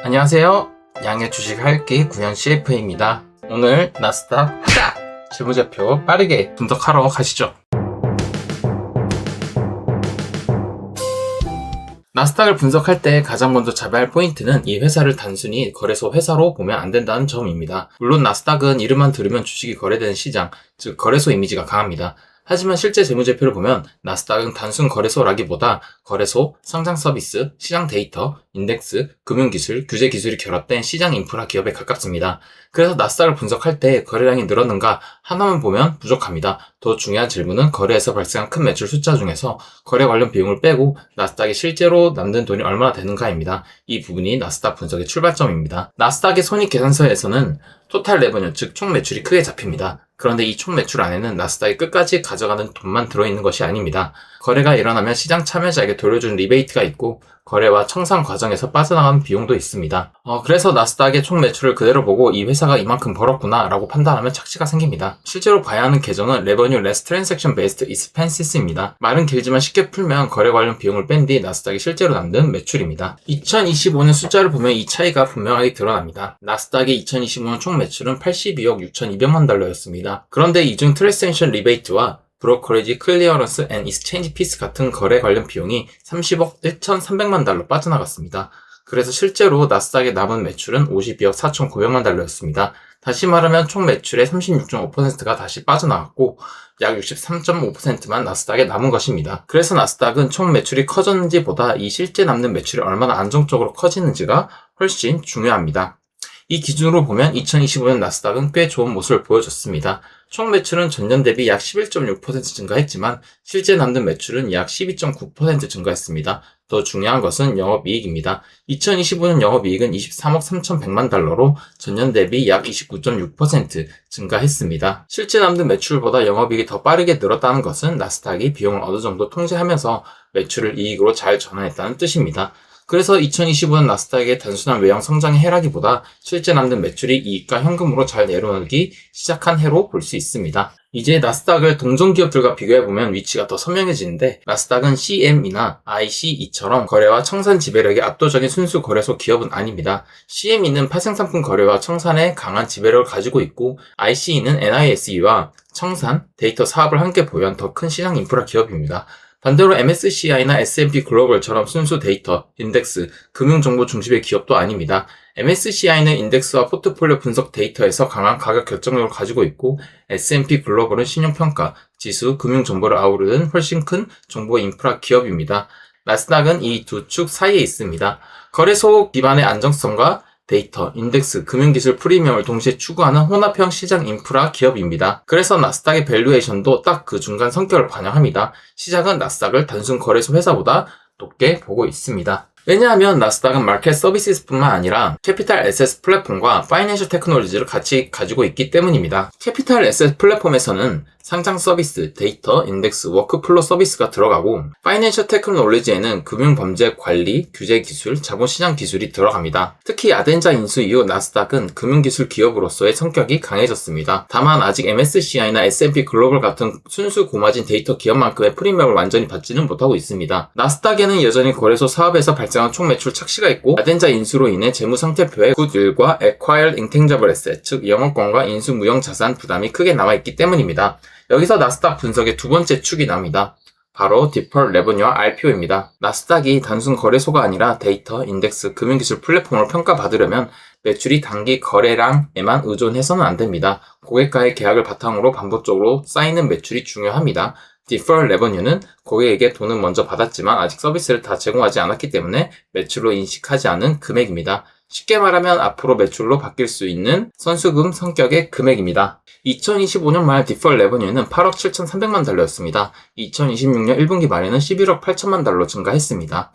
안녕하세요. 양의 주식 할기 구현 CFA입니다. 오늘 나스닥 재무제표 빠르게 분석하러 가시죠. 나스닥을 분석할 때 가장 먼저 잡아야 할 포인트는 이 회사를 단순히 거래소 회사로 보면 안 된다는 점입니다. 물론 나스닥은 이름만 들으면 주식이 거래되는 시장, 즉 거래소 이미지가 강합니다. 하지만 실제 재무제표를 보면 나스닥은 단순 거래소라기보다 거래소, 상장 서비스, 시장 데이터, 인덱스, 금융기술, 규제기술이 결합된 시장 인프라 기업에 가깝습니다. 그래서 나스닥을 분석할 때 거래량이 늘었는가 하나만 보면 부족합니다. 더 중요한 질문은 거래에서 발생한 큰 매출 숫자 중에서 거래 관련 비용을 빼고 나스닥이 실제로 남는 돈이 얼마나 되는가입니다. 이 부분이 나스닥 분석의 출발점입니다. 나스닥의 손익계산서에서는 토탈 레버뉴, 즉 총 매출이 크게 잡힙니다. 그런데 이 총 매출 안에는 나스닥이 끝까지 가져가는 돈만 들어있는 것이 아닙니다. 거래가 일어나면 시장 참여자에게 돌려주는 리베이트가 있고 거래와 청산 과정에서 빠져나가는 비용도 있습니다. 그래서 나스닥의 총 매출을 그대로 보고 이 회사가 이만큼 벌었구나 라고 판단하면 착시가 생깁니다. 실제로 봐야 하는 계정은 Revenue Less Transaction Based Expenses입니다. 말은 길지만 쉽게 풀면 거래 관련 비용을 뺀 뒤 나스닥이 실제로 남는 매출입니다. 2025년 숫자를 보면 이 차이가 분명하게 드러납니다. 나스닥의 2025년 총 매출은 82억 6,200만 달러였습니다. 그런데 이중 트랜잭션 리베이트와 브로커리지, 클리어런스 앤 익스체인지 피스 같은 거래 관련 비용이 30억 1,300만 달러 빠져나갔습니다. 그래서 실제로 나스닥의 남은 매출은 52억 4,900만 달러였습니다. 다시 말하면 총 매출의 36.5%가 다시 빠져나갔고 약 63.5%만 나스닥에 남은 것입니다. 그래서 나스닥은 총 매출이 커졌는지보다 이 실제 남는 매출이 얼마나 안정적으로 커지는지가 훨씬 중요합니다. 이 기준으로 보면 2025년 나스닥은 꽤 좋은 모습을 보여줬습니다. 총 매출은 전년 대비 약 11.6% 증가했지만 실제 남는 매출은 약 12.9% 증가했습니다. 더 중요한 것은 영업이익입니다. 2025년 영업이익은 23억 3,100만 달러로 전년 대비 약 29.6% 증가했습니다. 실제 남는 매출보다 영업이익이 더 빠르게 늘었다는 것은 나스닥이 비용을 어느 정도 통제하면서 매출을 이익으로 잘 전환했다는 뜻입니다. 그래서 2025년 나스닥의 단순한 외형 성장의 해라기보다 실제 남는 매출이 이익과 현금으로 잘 내려오기 시작한 해로 볼 수 있습니다. 이제 나스닥을 동종 기업들과 비교해보면 위치가 더 선명해지는데 나스닥은 CME나 ICE처럼 거래와 청산 지배력이 압도적인 순수 거래소 기업은 아닙니다. CME는 파생상품 거래와 청산에 강한 지배력을 가지고 있고 ICE는 NISE와 청산, 데이터 사업을 함께 보유한 더 큰 시장 인프라 기업입니다. 반대로 MSCI나 S&P 글로벌처럼 순수 데이터, 인덱스, 금융정보 중심의 기업도 아닙니다. MSCI는 인덱스와 포트폴리오 분석 데이터에서 강한 가격 결정력을 가지고 있고 S&P 글로벌은 신용평가, 지수, 금융정보를 아우르는 훨씬 큰 정보 인프라 기업입니다. 나스닥은 이 두 축 사이에 있습니다. 거래소 기반의 안정성과 데이터, 인덱스, 금융기술 프리미엄을 동시에 추구하는 혼합형 시장 인프라 기업입니다. 그래서 나스닥의 밸류에이션도 딱 그 중간 성격을 반영합니다. 시장은 나스닥을 단순 거래소 회사보다 높게 보고 있습니다. 왜냐하면 나스닥은 마켓 서비스뿐만 아니라 캐피탈 에셋 플랫폼과 파이낸셜 테크놀로지를 같이 가지고 있기 때문입니다. 캐피탈 에셋 플랫폼에서는 상장 서비스, 데이터, 인덱스, 워크플로 서비스가 들어가고 파이낸셜 테크놀로지에는 금융범죄 관리, 규제 기술, 자본시장 기술이 들어갑니다. 특히 아덴자 인수 이후 나스닥은 금융기술 기업으로서의 성격이 강해졌습니다. 다만 아직 MSCI나 S&P 글로벌 같은 순수 고마진 데이터 기업만큼의 프리미엄을 완전히 받지는 못하고 있습니다. 나스닥에는 여전히 거래소 사업에서 발생한 총 매출 착시가 있고 아덴자 인수로 인해 재무상태표에 굿윌과 Acquired Intangible Asset, 즉 영업권과 인수 무형 자산 부담이 크게 남아있기 때문입니다. 여기서 나스닥 분석의 두 번째 축이 나옵니다. 바로 Deferred Revenue와 RPO입니다. 나스닥이 단순 거래소가 아니라 데이터, 인덱스, 금융기술 플랫폼을 평가받으려면 매출이 단기 거래량에만 의존해서는 안 됩니다. 고객과의 계약을 바탕으로 반복적으로 쌓이는 매출이 중요합니다. Deferred Revenue는 고객에게 돈은 먼저 받았지만 아직 서비스를 다 제공하지 않았기 때문에 매출로 인식하지 않은 금액입니다. 쉽게 말하면 앞으로 매출로 바뀔 수 있는 선수금 성격의 금액입니다. 2025년 말 Deferred Revenue는 8억 7,300만 달러였습니다. 2026년 1분기 말에는 11억 8천만 달러 증가했습니다.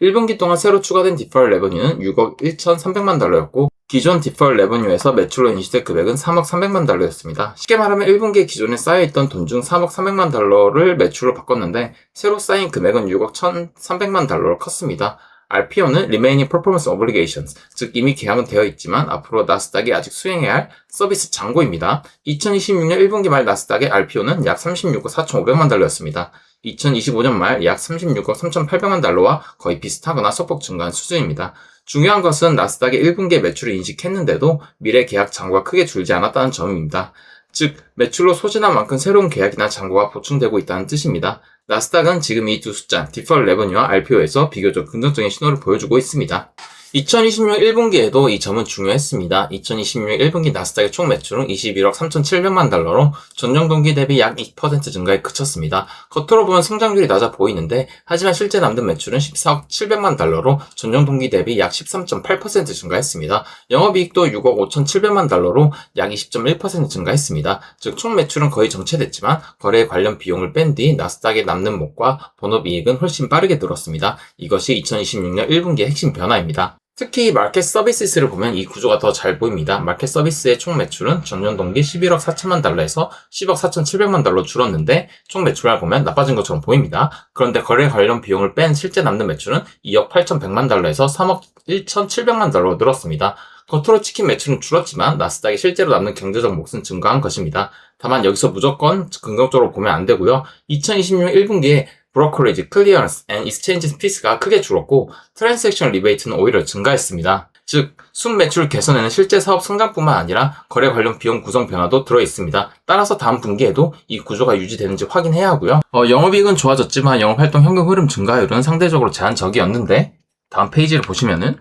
1분기 동안 새로 추가된 Deferred Revenue는 6억 1,300만 달러였고 기존 Deferred Revenue에서 매출로 인식된 금액은 3억 300만 달러였습니다. 쉽게 말하면 1분기에 기존에 쌓여있던 돈 중 3억 300만 달러를 매출로 바꿨는데 새로 쌓인 금액은 6억 1,300만 달러로 컸습니다. RPO는 Remaining Performance Obligations, 즉 이미 계약은 되어 있지만 앞으로 나스닥이 아직 수행해야 할 서비스 잔고입니다. 2026년 1분기 말 나스닥의 RPO는 약 36억 4,500만 달러였습니다. 2025년 말 약 36억 3,800만 달러와 거의 비슷하거나 소폭 증가한 수준입니다. 중요한 것은 나스닥의 1분기의 매출을 인식했는데도 미래 계약 잔고가 크게 줄지 않았다는 점입니다. 즉, 매출로 소진한 만큼 새로운 계약이나 잔고가 보충되고 있다는 뜻입니다. 나스닥은 지금 이 두 숫자, Deferred Revenue와 RPO에서 비교적 긍정적인 신호를 보여주고 있습니다. 2026년 1분기에도 이 점은 중요했습니다. 2026년 1분기 나스닥의 총 매출은 21억 3,700만 달러로 전년 동기 대비 약 2% 증가에 그쳤습니다. 겉으로 보면 성장률이 낮아 보이는데 하지만 실제 남는 매출은 14억 700만 달러로 전년 동기 대비 약 13.8% 증가했습니다. 영업이익도 6억 5,700만 달러로 약 20.1% 증가했습니다. 즉 총 매출은 거의 정체됐지만 거래에 관련 비용을 뺀 뒤 나스닥의 남는 목과 본업이익은 훨씬 빠르게 늘었습니다. 이것이 2026년 1분기의 핵심 변화입니다. 특히 마켓 서비스를 보면 이 구조가 더 잘 보입니다. 마켓 서비스의 총 매출은 전년 동기 11억 4천만 달러에서 10억 4,700만 달러 줄었는데 총 매출을 보면 나빠진 것처럼 보입니다. 그런데 거래 관련 비용을 뺀 실제 남는 매출은 2억 8,100만 달러에서 3억 1,700만 달러로 늘었습니다. 겉으로 찍힌 매출은 줄었지만 나스닥이 실제로 남는 경제적 몫은 증가한 것입니다. 다만 여기서 무조건 긍정적으로 보면 안 되고요. 2026년 1분기에 브로커리지, 클리어런스, 앤 익스체인지 피스가 크게 줄었고 트랜잭션 리베이트는 오히려 증가했습니다. 즉, 순매출 개선에는 실제 사업 성장뿐만 아니라 거래 관련 비용 구성 변화도 들어있습니다. 따라서 다음 분기에도 이 구조가 유지되는지 확인해야 하고요. 영업이익은 좋아졌지만 영업활동 현금 흐름 증가율은 상대적으로 제한적이었는데 다음 페이지를 보시면은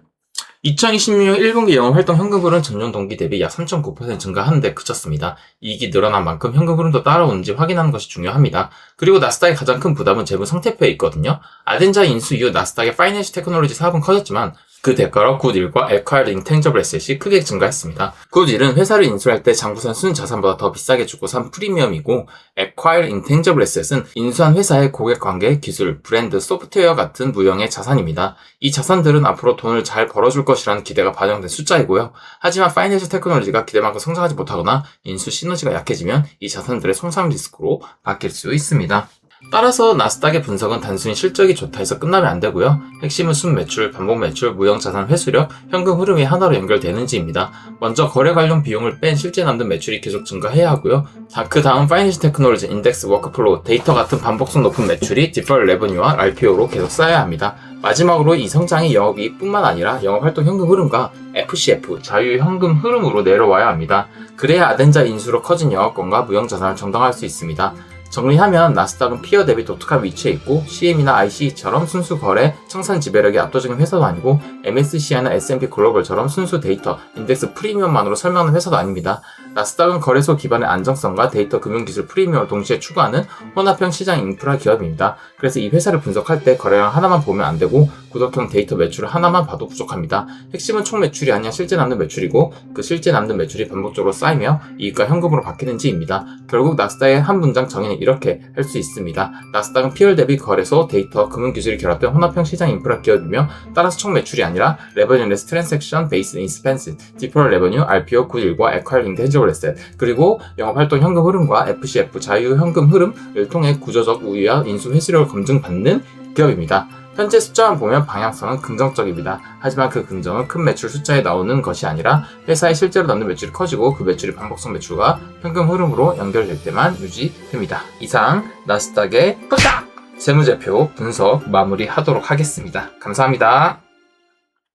2026년 1분기 영업활동 현금흐름 전년 동기 대비 약 3.9% 증가하는 데 그쳤습니다. 이익이 늘어난 만큼 현금 흐름도 따라오는지 확인하는 것이 중요합니다. 그리고 나스닥의 가장 큰 부담은 재무 상태표에 있거든요. 아덴자 인수 이후 나스닥의 파이낸셜 테크놀로지 사업은 커졌지만 그 대가로 굿일과 Acquired Intangible Asset이 크게 증가했습니다. 굿일은 회사를 인수할 때 장부산 순자산보다 더 비싸게 주고 산 프리미엄이고 Acquired Intangible Asset은 인수한 회사의 고객 관계, 기술, 브랜드, 소프트웨어 같은 무형의 자산입니다. 이 자산들은 앞으로 돈을 잘 벌어줄 것이라는 기대가 반영된 숫자이고요. 하지만 파이낸셜 테크놀로지가 기대만큼 성장하지 못하거나 인수 시너지가 약해지면 이 자산들의 손상 리스크로 바뀔 수 있습니다. 따라서 나스닥의 분석은 단순히 실적이 좋다 해서 끝나면 안 되고요. 핵심은 순매출, 반복매출, 무형자산 회수력, 현금 흐름이 하나로 연결되는지입니다. 먼저 거래 관련 비용을 뺀 실제 남는 매출이 계속 증가해야 하고요. 그 다음 파이낸셜 테크놀로지, 인덱스, 워크플로우, 데이터 같은 반복성 높은 매출이 디퍼럴 레버뉴와 RPO로 계속 쌓여야 합니다. 마지막으로 이 성장이 영업이익뿐만 아니라 영업활동 현금 흐름과 FCF, 자유현금 흐름으로 내려와야 합니다. 그래야 아덴자 인수로 커진 영업권과 무형자산을 정당화할 수 있습니다. 정리하면 나스닥은 피어 대비 독특한 위치에 있고 CM이나 IC처럼 순수 거래, 청산 지배력이 압도적인 회사도 아니고 MSCI나 S&P 글로벌처럼 순수 데이터, 인덱스 프리미엄만으로 설명하는 회사도 아닙니다. 나스닥은 거래소 기반의 안정성과 데이터 금융기술 프리미엄을 동시에 추구하는 혼합형 시장 인프라 기업입니다. 그래서 이 회사를 분석할 때 거래량 하나만 보면 안 되고 구독형 데이터 매출을 하나만 봐도 부족합니다. 핵심은 총 매출이 아니라 실제 남는 매출이고 그 실제 남는 매출이 반복적으로 쌓이며 이익과 현금으로 바뀌는지입니다. 결국 나스닥의 한 문장 정의는 이렇게 할 수 있습니다. 나스닥은 PL 대비 거래소, 데이터, 금융기술이 결합된 혼합형 시장 인프라 기업이며 따라서 총 매출이 아니라 Revenue Less Transaction Based Expenses, Deferred Revenue, RPO, 굿일과 Acquired Intangible Asset, 그리고 영업활동 현금 흐름과 FCF, 자유 현금 흐름을 통해 구조적 우위와 인수 회수력을 검증받는 기업입니다. 현재 숫자만 보면 방향성은 긍정적입니다. 하지만 그 긍정은 큰 매출 숫자에 나오는 것이 아니라 회사의 실제로 남는 매출이 커지고 그 매출이 반복성 매출과 현금 흐름으로 연결될 때만 유지됩니다. 이상 나스닥의 세무제표 분석 마무리하도록 하겠습니다. 감사합니다.